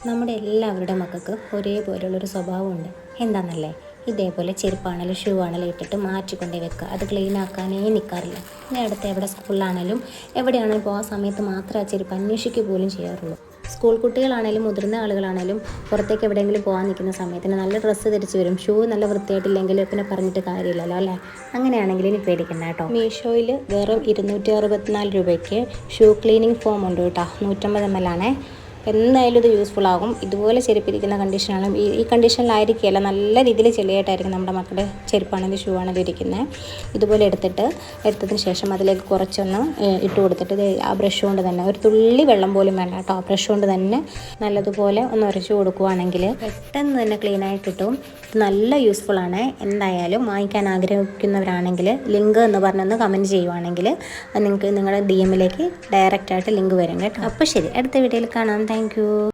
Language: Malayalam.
നമ്മുടെ എല്ലാവരുടെ മക്കൾക്ക് ഒരേപോലുള്ളൊരു സ്വഭാവമുണ്ട്. എന്താണെന്നല്ലേ, ഇതേപോലെ ചെരുപ്പാണെങ്കിലും ഷൂ ആണെങ്കിലും ഇട്ടിട്ട് മാറ്റിക്കൊണ്ടേ വെക്കുക. അത് ക്ലീൻ ആക്കാനേ നിൽക്കാറില്ല. ഇനി അടുത്ത് എവിടെ സ്കൂളിലാണെങ്കിലും എവിടെയാണെങ്കിലും പോകുന്ന സമയത്ത് മാത്രമേ ആ ചെരുപ്പ് അന്വേഷിക്കുക പോലും ചെയ്യാറുള്ളൂ. സ്കൂൾ കുട്ടികളാണെങ്കിലും മുതിർന്ന ആളുകളാണെങ്കിലും പുറത്തേക്ക് എവിടെയെങ്കിലും പോകാൻ നിൽക്കുന്ന സമയത്തിന് നല്ല ഡ്രസ്സ് ധരിച്ച് വരും. ഷൂ നല്ല വൃത്തിയായിട്ടില്ലെങ്കിൽ പിന്നെ പറഞ്ഞിട്ട് കാര്യമില്ലല്ലോ അല്ലേ. അങ്ങനെയാണെങ്കിൽ ഇനി പേടിക്കണ്ട കേട്ടോ. മീഷോയിൽ വെറും 264 രൂപയ്ക്ക് ഷൂ ക്ലീനിങ് ഫോം ഉണ്ട് കേട്ടോ. 150 ml ആണേ. എന്തായാലും ഇത് യൂസ്ഫുൾ ആകും. ഇതുപോലെ ചെരുപ്പിരിക്കുന്ന കണ്ടീഷനാണ് ഈ കണ്ടീഷനിലായിരിക്കുകയല്ല, നല്ല രീതിയിൽ ചെളിയായിട്ടായിരിക്കും നമ്മുടെ മക്കളുടെ ചെരുപ്പാണെങ്കിൽ ഷൂ ആണെങ്കിൽ ഇരിക്കുന്നത്. ഇതുപോലെ എടുത്തതിന് ശേഷം അതിലേക്ക് കുറച്ചൊന്ന് ഇട്ട് കൊടുത്തിട്ട് ആ ബ്രഷ് കൊണ്ട് തന്നെ ഒരു തുള്ളി വെള്ളം പോലും വേണ്ട കേട്ടോ. ആ ബ്രഷ് കൊണ്ട് തന്നെ നല്ലതുപോലെ ഒന്ന് ഉരച്ചു കൊടുക്കുകയാണെങ്കിൽ പെട്ടെന്ന് തന്നെ ക്ലീനായിട്ട് കിട്ടും. നല്ല യൂസ്ഫുൾ ആണ്. എന്തായാലും വാങ്ങിക്കാൻ ആഗ്രഹിക്കുന്നവരാണെങ്കിൽ ലിങ്ക് എന്ന് പറഞ്ഞൊന്ന് കമൻറ്റ് ചെയ്യുവാണെങ്കിൽ നിങ്ങൾക്ക് നിങ്ങളുടെ DM-ലേക്ക് ഡയറക്റ്റായിട്ട് ലിങ്ക് വരും കേട്ടോ. അപ്പോൾ ശരി, അടുത്ത വീഡിയോയിൽ കാണാം. Thank you.